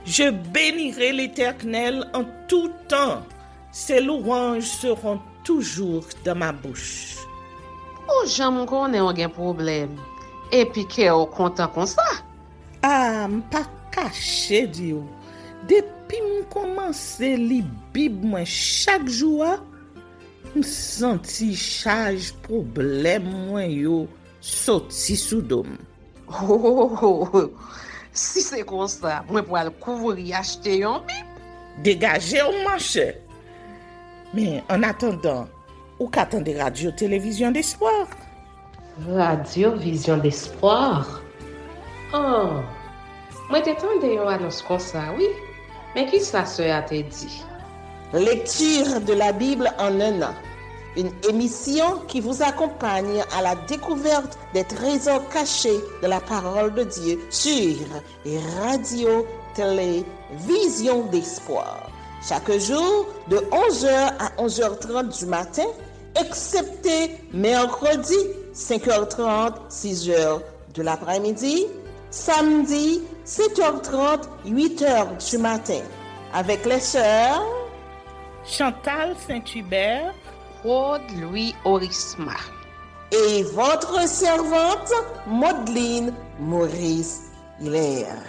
Je bénirai l'Éternel en tout temps. Ses louanges seront toujours dans ma bouche. Oh, j'aime qu'on ait un problème. Et puis qu'elle est content comme ça. Ah, m'pas caché Dieu. Depuis m'komanse li Bib moi chaque jour, m'senti charge problème moi yo sorti sous dom. Oh, si c'est comme ça, moi pour aller couvrir acheter un bib. Dégagez au marché. Mais en attendant, ou qu'attendez radio télévision d'espoir. Radio Vision d'Espoir. Oh, moi t'attendais une annonce comme ça, oui. Mais qui ça a te dit? Lecture de la Bible en un an. Une émission qui vous accompagne à la découverte des trésors cachés de la parole de Dieu sur Radio Télévision d'Espoir. Chaque jour de 11h à 11h30 du matin, excepté mercredi 5h30, 6h de l'après-midi, samedi 7h30, 8h du matin, avec les sœurs Chantal Saint-Hubert, Claude Louis Orisma et votre servante Maudeline Maurice Hilaire.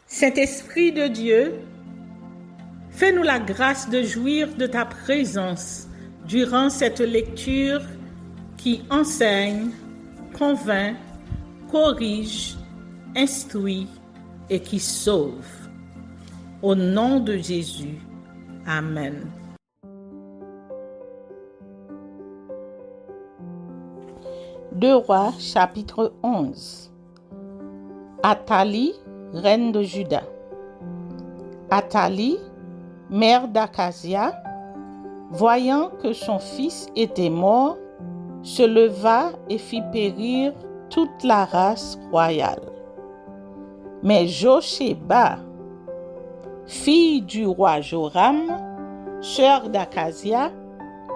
Saint-Esprit de Dieu, fais-nous la grâce de jouir de ta présence durant cette lecture qui enseigne, convainc, corrige, instruit et qui sauve. Au nom de Jésus. Amen. Deux Rois, chapitre 11. Athalie, reine de Juda. Athalie, mère d'Akazia, voyant que son fils était mort, se leva et fit périr toute la race royale. Mais Josheba, fille du roi Joram, sœur d'Akazia,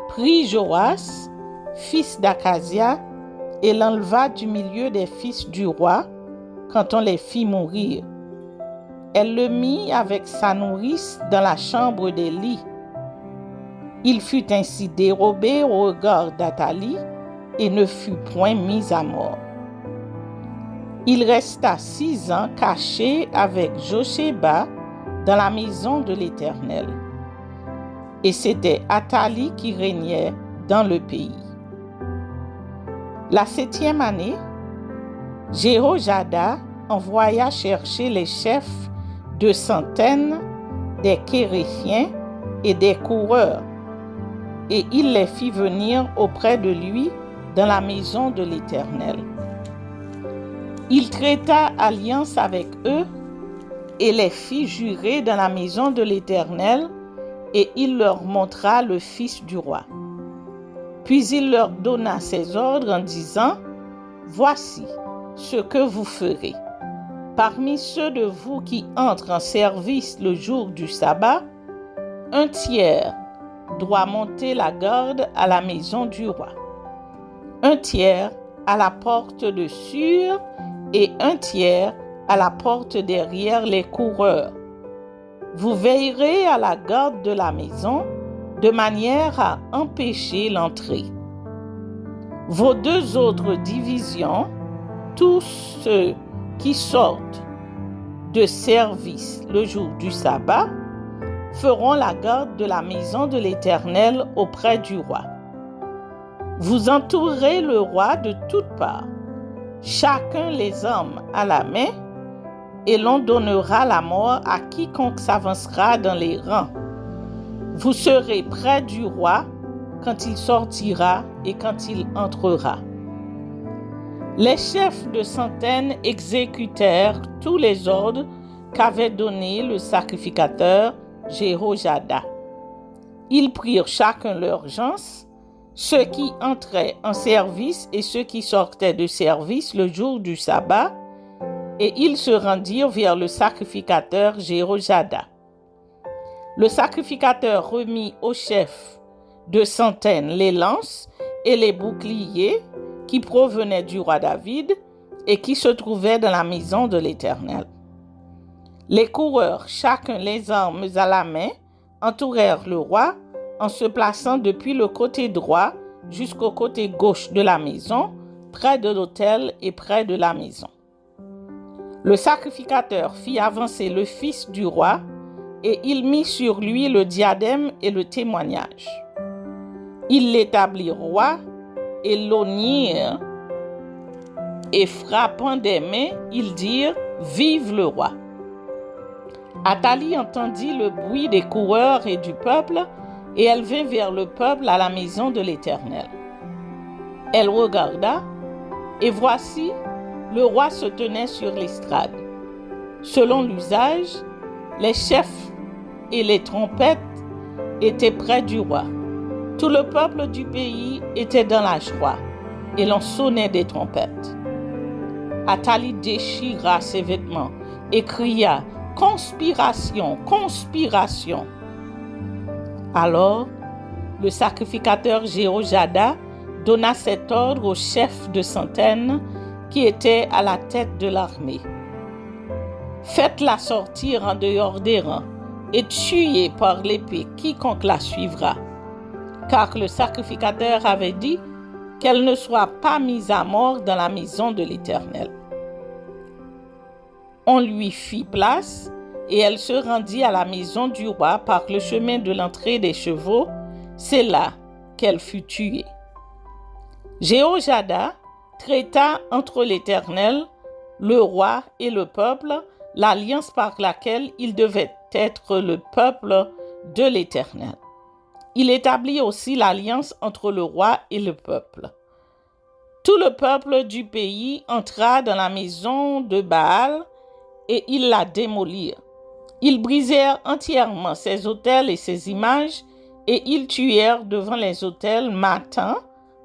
prit Joas, fils d'Akazia, et l'enleva du milieu des fils du roi quand on les fit mourir. Elle le mit avec sa nourrice dans la chambre d'Élie. Il fut ainsi dérobé au regard d'Athalie et ne fut point mis à mort. Il resta 6 ans caché avec Josheba dans la maison de l'Éternel. Et c'était Athalie qui régnait dans le pays. La 7e année, Jéhojada envoya chercher les chefs de centaines des Kéréthiens et des coureurs, et il les fit venir auprès de lui dans la maison de l'Éternel. Il traita alliance avec eux et les fit jurer dans la maison de l'Éternel, et il leur montra le fils du roi. Puis il leur donna ses ordres en disant : Voici ce que vous ferez. Parmi ceux de vous qui entrent en service le jour du sabbat, 1/3 doit monter la garde à la maison du roi, 1/3 à la porte de Sûr et 1/3 à la porte derrière les coureurs. Vous veillerez à la garde de la maison de manière à empêcher l'entrée. Vos 2 autres divisions, tous ceux qui sortent de service le jour du sabbat, feront la garde de la maison de l'Éternel auprès du roi. Vous entourerez le roi de toutes parts, chacun les armes à la main, et l'on donnera la mort à quiconque s'avancera dans les rangs. Vous serez près du roi quand il sortira et quand il entrera. Les chefs de centaines exécutèrent tous les ordres qu'avait donnés le sacrificateur Jéhojada. Ils prirent chacun leur gens, ceux qui entraient en service et ceux qui sortaient de service le jour du sabbat, et ils se rendirent vers le sacrificateur Jéhojada. Le sacrificateur remit au chef de centaines les lances et les boucliers qui provenaient du roi David et qui se trouvaient dans la maison de l'Éternel. Les coureurs, chacun les armes à la main, entourèrent le roi en se plaçant depuis le côté droit jusqu'au côté gauche de la maison, près de l'autel et près de la maison. Le sacrificateur fit avancer le fils du roi et il mit sur lui le diadème et le témoignage. Il l'établit roi et l'honnirent et frappant des mains, ils dirent « Vive le roi !» Athalie entendit le bruit des coureurs et du peuple, et elle vint vers le peuple à la maison de l'Éternel. Elle regarda, et voici, le roi se tenait sur l'estrade. Selon l'usage, les chefs et les trompettes étaient près du roi. Tout le peuple du pays était dans la joie, et l'on sonnait des trompettes. Athalie déchira ses vêtements et cria « Conspiration, conspiration !» Alors, le sacrificateur Jéhojada donna cet ordre au chef de centaines qui était à la tête de l'armée. « Faites-la sortir en dehors des rangs et tuez par l'épée quiconque la suivra. » Car le sacrificateur avait dit qu'elle ne soit pas mise à mort dans la maison de l'Éternel. On lui fit place et elle se rendit à la maison du roi par le chemin de l'entrée des chevaux. C'est là qu'elle fut tuée. Jéhojada traita entre l'Éternel, le roi et le peuple l'alliance par laquelle il devait être le peuple de l'Éternel. Il établit aussi l'alliance entre le roi et le peuple. Tout le peuple du pays entra dans la maison de Baal et ils la démolirent. Ils brisèrent entièrement ses autels et ses images et ils tuèrent devant les autels Mathan,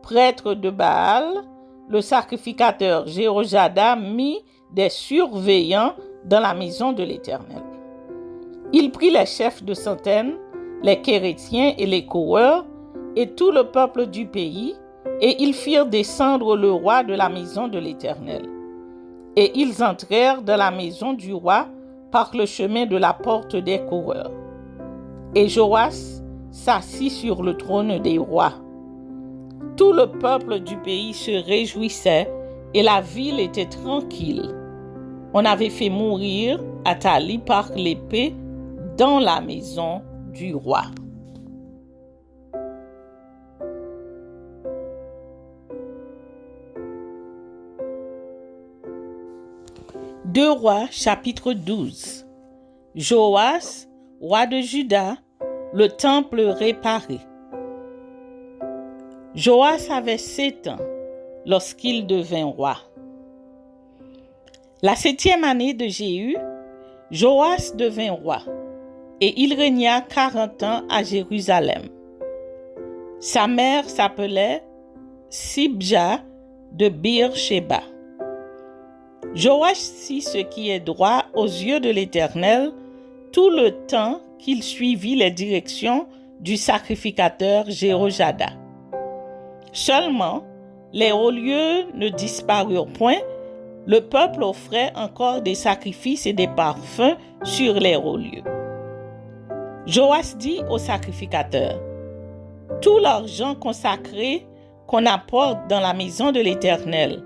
prêtre de Baal. Le sacrificateur Jéhojada mit des surveillants dans la maison de l'Éternel. Il prit les chefs de centaines, les Kérétiens et les coureurs, et tout le peuple du pays, et ils firent descendre le roi de la maison de l'Éternel. Et ils entrèrent dans la maison du roi par le chemin de la porte des coureurs. Et Joas s'assit sur le trône des rois. Tout le peuple du pays se réjouissait, et la ville était tranquille. On avait fait mourir Athalie par l'épée dans la maison du roi. Deux Rois, chapitre 12. Joas, roi de Juda, le temple réparé. Joas avait 7 ans lorsqu'il devint roi. La 7e année de Jéhu, Joas devint roi, et il régna 40 ans à Jérusalem. Sa mère s'appelait Sibja de Bir-Shéba. Joas fit ce qui est droit aux yeux de l'Éternel tout le temps qu'il suivit les directions du sacrificateur Jéhojada. Seulement, les hauts lieux ne disparurent point, le peuple offrait encore des sacrifices et des parfums sur les hauts lieux. Joas dit au sacrificateur, « Tout l'argent consacré qu'on apporte dans la maison de l'Éternel,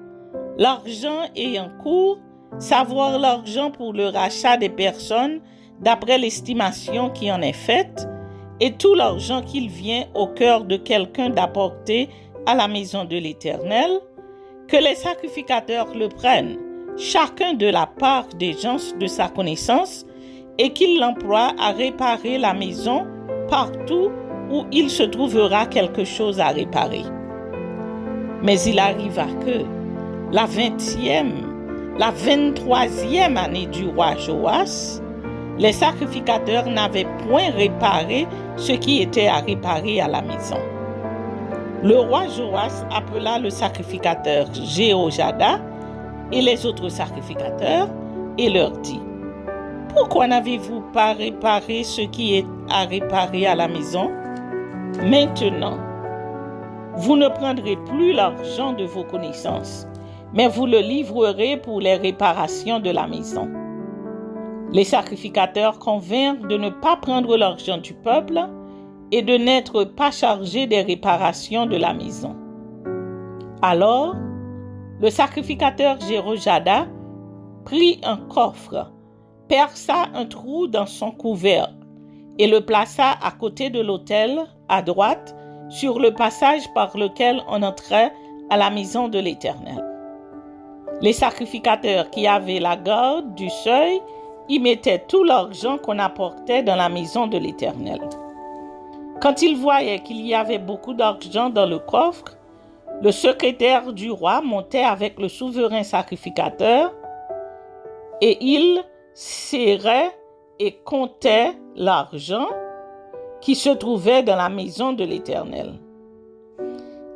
l'argent ayant cours, savoir l'argent pour le rachat des personnes d'après l'estimation qui en est faite, et tout l'argent qu'il vient au cœur de quelqu'un d'apporter à la maison de l'Éternel, que les sacrificateurs le prennent, chacun de la part des gens de sa connaissance, et qu'ils l'emploient à réparer la maison partout où il se trouvera quelque chose à réparer. » Mais il arriva que la 23e année du roi Joas, les sacrificateurs n'avaient point réparé ce qui était à réparer à la maison. Le roi Joas appela le sacrificateur Jéhojada et les autres sacrificateurs et leur dit, « Pourquoi n'avez-vous pas réparé ce qui est à réparer à la maison? » Maintenant, vous ne prendrez plus l'argent de vos connaissances, mais vous le livrerez pour les réparations de la maison. » Les sacrificateurs convinrent de ne pas prendre l'argent du peuple et de n'être pas chargés des réparations de la maison. Alors, le sacrificateur Jéhojada prit un coffre, perça un trou dans son couvercle et le plaça à côté de l'autel, à droite, sur le passage par lequel on entrait à la maison de l'Éternel. Les sacrificateurs qui avaient la garde du seuil y mettaient tout l'argent qu'on apportait dans la maison de l'Éternel. Quand ils voyaient qu'il y avait beaucoup d'argent dans le coffre, le secrétaire du roi montait avec le souverain sacrificateur et il serrait et comptait l'argent qui se trouvait dans la maison de l'Éternel.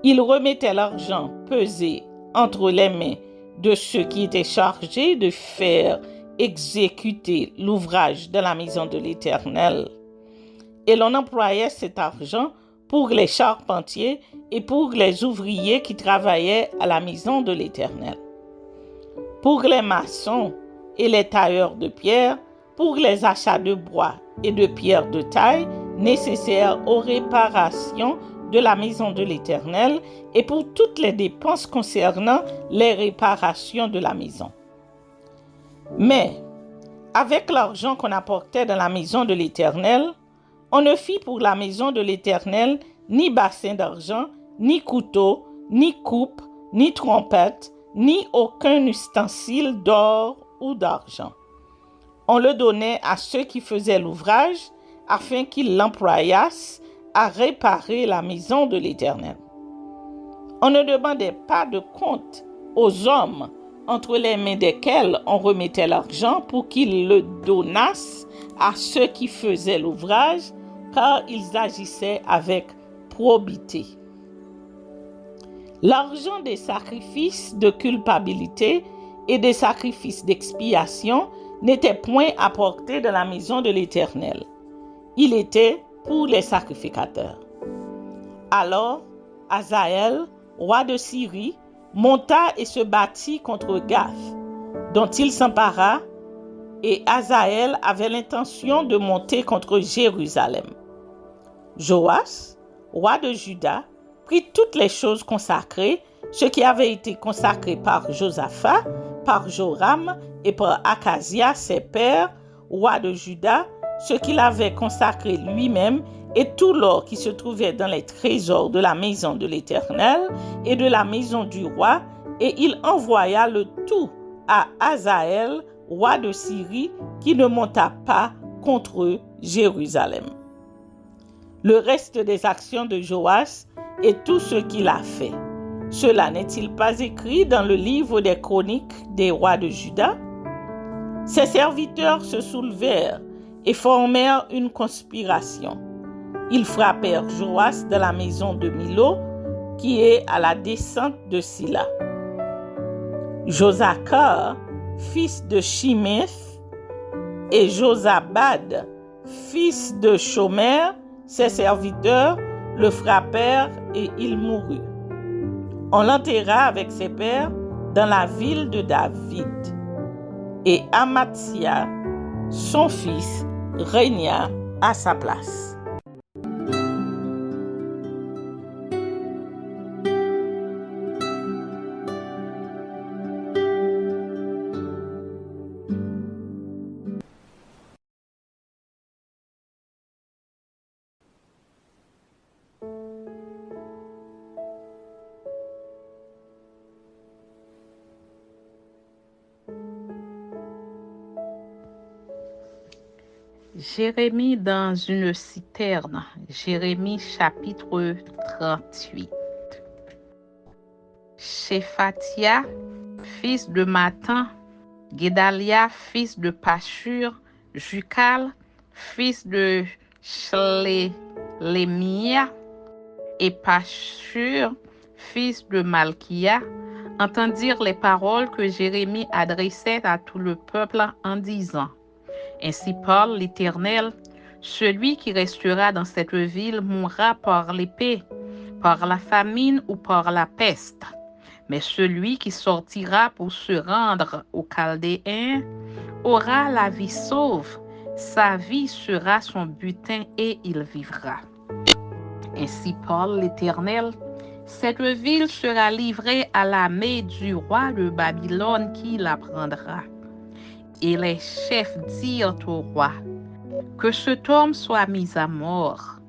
Il remettait l'argent pesé entre les mains de ceux qui étaient chargés de faire exécuter l'ouvrage de la maison de l'Éternel. Et l'on employait cet argent pour les charpentiers et pour les ouvriers qui travaillaient à la maison de l'Éternel. Pour les maçons et les tailleurs de pierre, pour les achats de bois et de pierres de taille nécessaires aux réparations de la maison de l'Éternel et pour toutes les dépenses concernant les réparations de la maison. Mais, avec l'argent qu'on apportait dans la maison de l'Éternel, on ne fit pour la maison de l'Éternel ni bassin d'argent, ni couteau, ni coupe, ni trompette, ni aucun ustensile d'or ou d'argent. On le donnait à ceux qui faisaient l'ouvrage afin qu'ils l'employassent à réparer la maison de l'Éternel. On ne demandait pas de compte aux hommes entre les mains desquels on remettait l'argent pour qu'ils le donnassent à ceux qui faisaient l'ouvrage, car ils agissaient avec probité. L'argent des sacrifices de culpabilité et des sacrifices d'expiation n'était point apporté de la maison de l'Éternel. Il était pour les sacrificateurs. Alors, Hazaël, roi de Syrie, monta et se battit contre Gath, dont il s'empara, et Hazaël avait l'intention de monter contre Jérusalem. Joas, roi de Juda, prit toutes les choses consacrées, ce qui avait été consacré par Josaphat, par Joram et par Akazia, ses pères, roi de Juda, ce qu'il avait consacré lui-même, et tout l'or qui se trouvait dans les trésors de la maison de l'Éternel et de la maison du roi, et il envoya le tout à Hazaël, roi de Syrie, qui ne monta pas contre Jérusalem. Le reste des actions de Joas et tout ce qu'il a fait, cela n'est-il pas écrit dans le livre des chroniques des rois de Juda? Ses serviteurs se soulevèrent et formèrent une conspiration. Ils frappèrent Joas de la maison de Milo, qui est à la descente de Silla. Josachar, fils de Shimeth, et Josabad, fils de Shomer, ses serviteurs, le frappèrent et il mourut. On l'enterra avec ses pères dans la ville de David. Et Amatsia, son fils, régna à sa place. Jérémie dans une citerne. Jérémie chapitre 38. Shephatia, fils de Matan, Guédalia, fils de Pashur, Jukal, fils de Shlémia, et Pashur, fils de Malkia, entendirent les paroles que Jérémie adressait à tout le peuple en disant: Ainsi parle l'Éternel, Celui qui restera dans cette ville mourra par l'épée, par la famine ou par la peste. Mais celui qui sortira pour se rendre aux Chaldéens aura la vie sauve. Sa vie sera son butin et il vivra. Ainsi parle l'Éternel. Cette ville sera livrée à la main du roi de Babylone qui la prendra. Et les chefs dirent au roi, que cet homme soit mis à mort,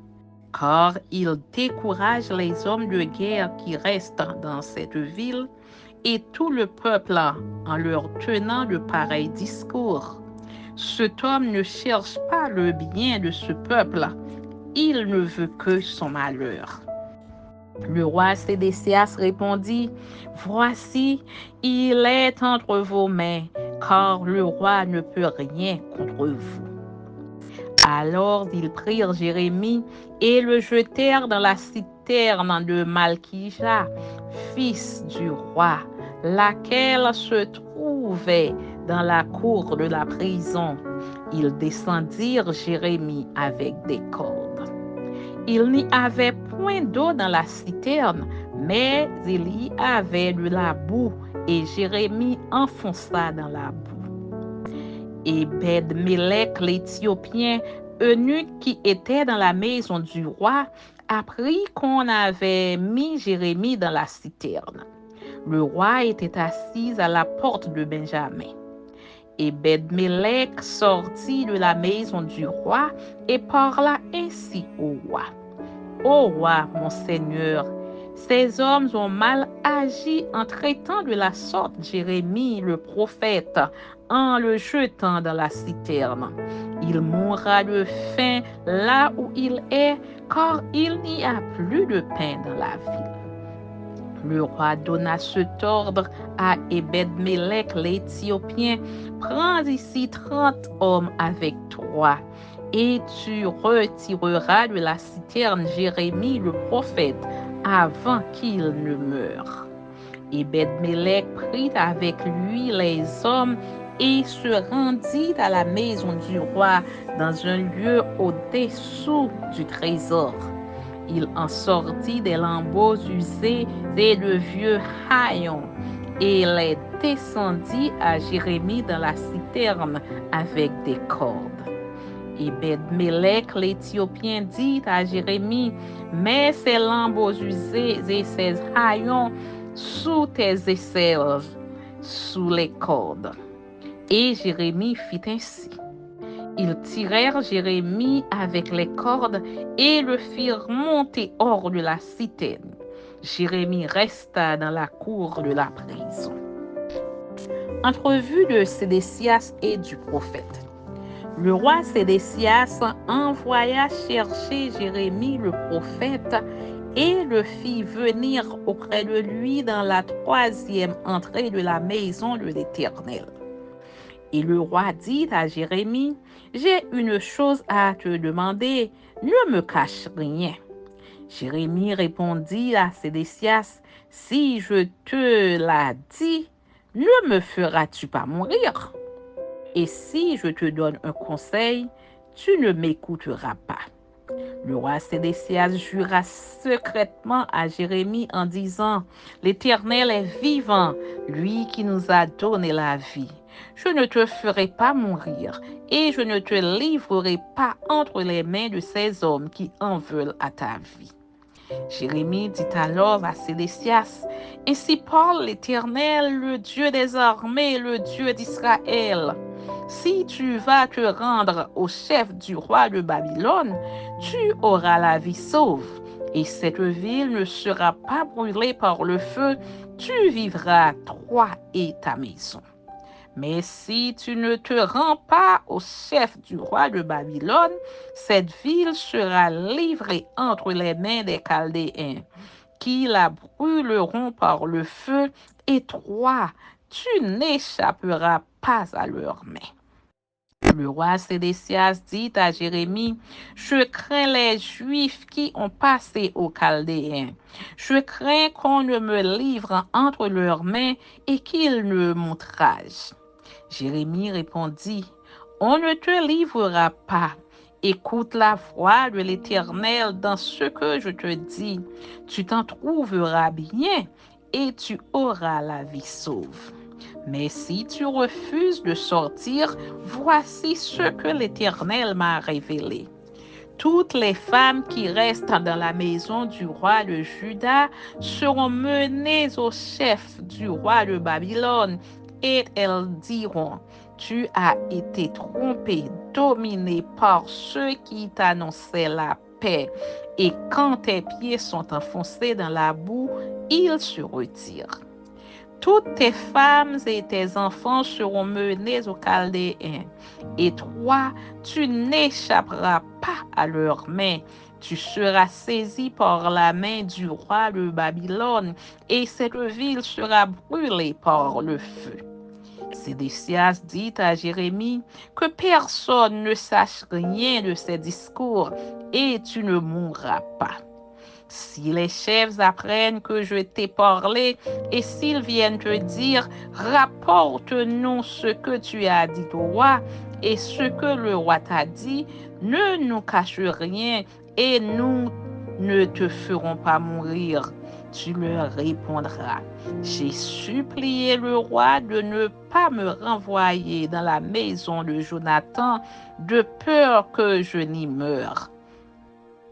car il décourage les hommes de guerre qui restent dans cette ville et tout le peuple en leur tenant de pareils discours. Cet homme ne cherche pas le bien de ce peuple, il ne veut que son malheur. Le roi Sédécias répondit, voici, il est entre vos mains, car le roi ne peut rien contre vous. Alors ils prirent Jérémie et le jetèrent dans la citerne de Malkija, fils du roi, laquelle se trouvait dans la cour de la prison. Ils descendirent Jérémie avec des cordes. Il n'y avait point d'eau dans la citerne, mais il y avait de la boue, et Jérémie enfonça dans la boue. Ebed-Mélec l'Éthiopien, eunuque qui était dans la maison du roi, apprit qu'on avait mis Jérémie dans la citerne. Le roi était assis à la porte de Benjamin. Ebed-Mélec sortit de la maison du roi et parla ainsi au roi. Ô roi, mon Seigneur, ces hommes ont mal agi en traitant de la sorte Jérémie le prophète, en le jetant dans la citerne. Il mourra de faim là où il est, car il n'y a plus de pain dans la ville. Le roi donna cet ordre à Ebed-Mélec l'Éthiopien, prends ici 30 hommes avec toi, et tu retireras de la citerne Jérémie le prophète avant qu'il ne meure. Ebed-Mélec prit avec lui les hommes et se rendit à la maison du roi dans un lieu au-dessous du trésor. Il en sortit des lambeaux usés et de vieux haillons et les descendit à Jérémie dans la citerne avec des cordes. Ebed-Mélec l'Éthiopien dit à Jérémie, mets ces lambeaux usés et ces haillons sous tes aisselles, sous les cordes. Et Jérémie fit ainsi. Ils tirèrent Jérémie avec les cordes et le firent monter hors de la citerne. Jérémie resta dans la cour de la prison. Entrevue de Sédécias et du prophète. Le roi Sédécias envoya chercher Jérémie le prophète et le fit venir auprès de lui dans la 3e entrée de la maison de l'Éternel. Et le roi dit à Jérémie, j'ai une chose à te demander, ne me cache rien. Jérémie répondit à Sédécias, si je te la dis, ne me feras-tu pas mourir? Et si je te donne un conseil, tu ne m'écouteras pas. Le roi Sédécias jura secrètement à Jérémie en disant, l'Éternel est vivant, lui qui nous a donné la vie. Je ne te ferai pas mourir et je ne te livrerai pas entre les mains de ces hommes qui en veulent à ta vie. Jérémie dit alors à Sédécias, ainsi parle l'Éternel, le Dieu des armées, le Dieu d'Israël. Si tu vas te rendre au chef du roi de Babylone, tu auras la vie sauve, et cette ville ne sera pas brûlée par le feu, tu vivras toi et ta maison. Mais si tu ne te rends pas au chef du roi de Babylone, cette ville sera livrée entre les mains des Chaldéens, qui la brûleront par le feu, et toi, tu n'échapperas pas à leurs mains. Le roi Sédécias dit à Jérémie, je crains les Juifs qui ont passé aux Chaldéens. Je crains qu'on ne me livre entre leurs mains et qu'ils ne m'outragent. Jérémie répondit, on ne te livrera pas Écoute la voix de l'Éternel dans ce que je te dis. Tu t'en trouveras bien et tu auras la vie sauve. Mais si tu refuses de sortir, voici ce que l'Éternel m'a révélé. Toutes les femmes qui restent dans la maison du roi de Juda seront menées au chef du roi de Babylone, et elles diront, tu as été trompé, dominé par ceux qui t'annonçaient la paix, et quand tes pieds sont enfoncés dans la boue, ils se retirent. Toutes tes femmes et tes enfants seront menés aux Chaldéens, et toi, tu n'échapperas pas à leurs mains. Tu seras saisi par la main du roi de Babylone, et cette ville sera brûlée par le feu. Sédécias dit à Jérémie que personne ne sache rien de ces discours, et tu ne mourras pas. Si les chefs apprennent que je t'ai parlé et s'ils viennent te dire, rapporte-nous ce que tu as dit au roi et ce que le roi t'a dit, ne nous cache rien et nous ne te ferons pas mourir. Tu leur répondras, j'ai supplié le roi de ne pas me renvoyer dans la maison de Jonathan de peur que je n'y meure.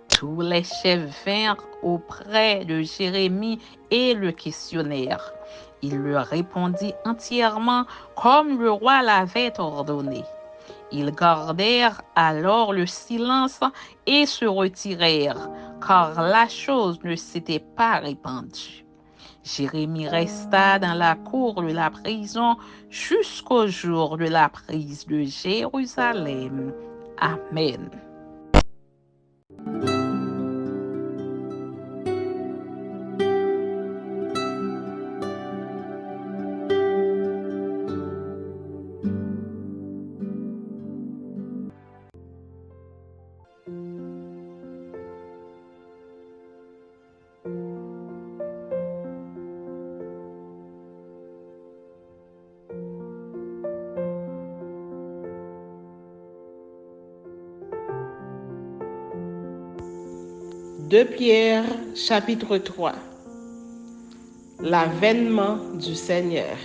Tous les chefs vinrent auprès de Jérémie et le questionnèrent. Il leur répondit entièrement comme le roi l'avait ordonné. Ils gardèrent alors le silence et se retirèrent, car la chose ne s'était pas répandue. Jérémie resta dans la cour de la prison jusqu'au jour de la prise de Jérusalem. Amen. De Pierre, chapitre 3. L'avènement du Seigneur.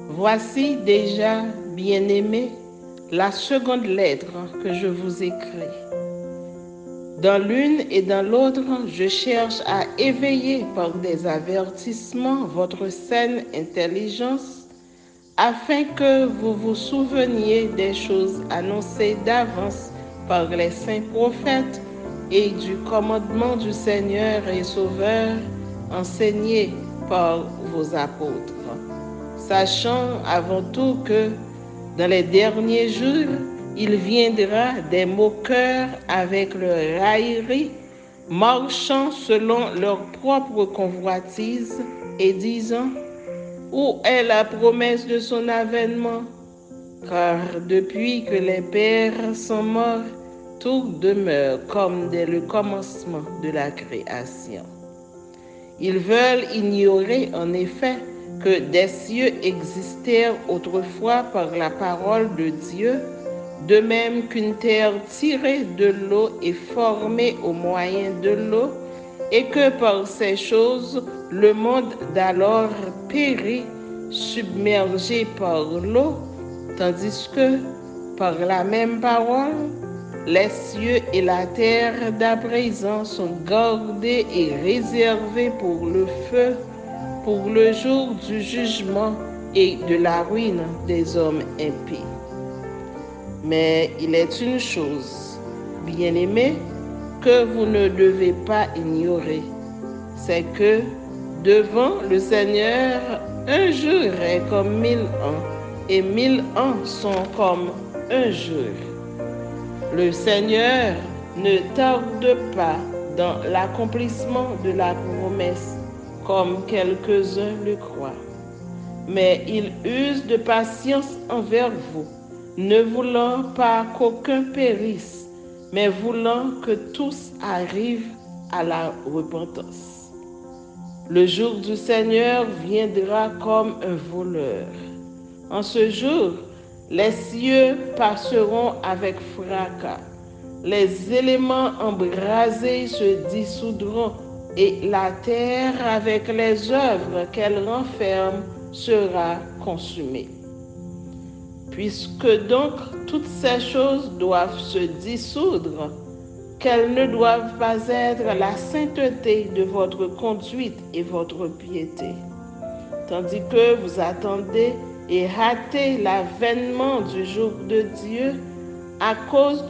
Voici déjà, bien-aimés, la seconde lettre que je vous écris. Dans l'une et dans l'autre, je cherche à éveiller par des avertissements votre saine intelligence, afin que vous vous souveniez des choses annoncées d'avance par les saints prophètes et du commandement du Seigneur et Sauveur enseigné par vos apôtres, sachant avant tout que dans les derniers jours, il viendra des moqueurs avec leur raillerie, marchant selon leur propre convoitise et disant, où est la promesse de son avènement? Car depuis que les pères sont morts, tout demeure comme dès le commencement de la création. Ils veulent ignorer en effet que des cieux existèrent autrefois par la parole de Dieu, de même qu'une terre tirée de l'eau est formée au moyen de l'eau, et que par ces choses, le monde d'alors périt, submergé par l'eau, tandis que, par la même parole, les cieux et la terre d'à présent sont gardés et réservés pour le feu, pour le jour du jugement et de la ruine des hommes impies. Mais il est une chose, bien-aimés, que vous ne devez pas ignorer, c'est que devant le Seigneur, un jour est comme 1000 ans, et 1000 ans sont comme un jour. Le Seigneur ne tarde pas dans l'accomplissement de la promesse, comme quelques-uns le croient. Mais il use de patience envers vous, ne voulant pas qu'aucun périsse, mais voulant que tous arrivent à la repentance. Le jour du Seigneur viendra comme un voleur. En ce jour, Les cieux passeront avec fracas. Les éléments embrasés se dissoudront et la terre avec les œuvres qu'elle renferme sera consumée. Puisque donc toutes ces choses doivent se dissoudre, quelles ne doivent pas être la sainteté de votre conduite et votre piété, tandis que vous attendez et hâtez l'avènement du jour de Dieu, à cause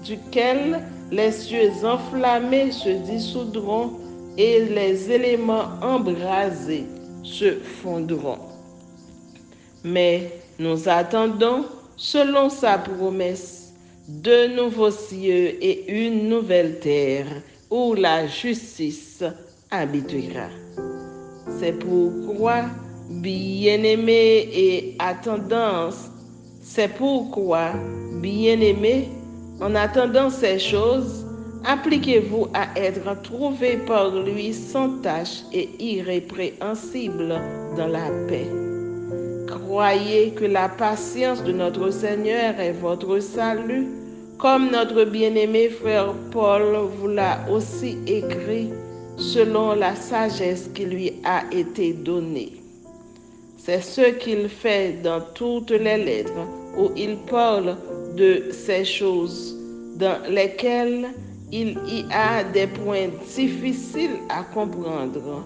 duquel les cieux enflammés se dissoudront et les éléments embrasés se fondront. Mais nous attendons, selon sa promesse, de nouveaux cieux et une nouvelle terre où la justice habitera. C'est pourquoi, bien-aimés et bien-aimés, en attendant ces choses, appliquez-vous à être trouvés par lui sans tache et irrépréhensibles dans la paix. Croyez que la patience de notre Seigneur est votre salut, comme notre bien-aimé frère Paul vous l'a aussi écrit, selon la sagesse qui lui a été donnée. C'est ce qu'il fait dans toutes les lettres où il parle de ces choses dans lesquelles il y a des points difficiles à comprendre,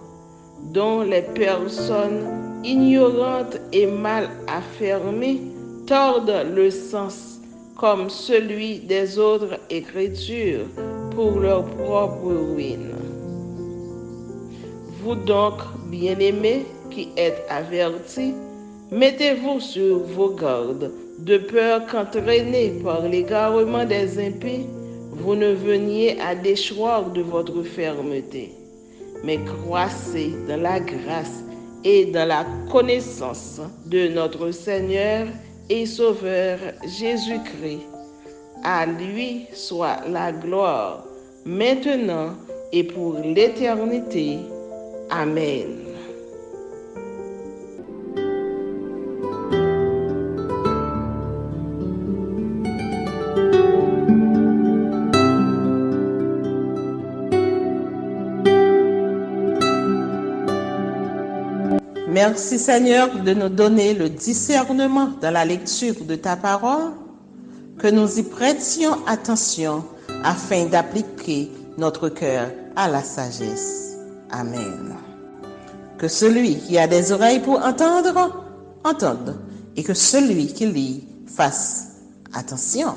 dont les personnes ignorantes et mal affermées tordent le sens comme celui des autres Écritures pour leur propre ruine. Vous donc, bien-aimés, qui êtes avertis, mettez-vous sur vos gardes, de peur qu'entraînés par l'égarement des impies, vous ne veniez à déchoir de votre fermeté, mais croissez dans la grâce et dans la connaissance de notre Seigneur et Sauveur Jésus-Christ. À lui soit la gloire, maintenant et pour l'éternité. Amen. Merci Seigneur de nous donner le discernement dans la lecture de ta parole, que nous y prêtions attention afin d'appliquer notre cœur à la sagesse. Amen. Que celui qui a des oreilles pour entendre, entende, et que celui qui lit fasse attention.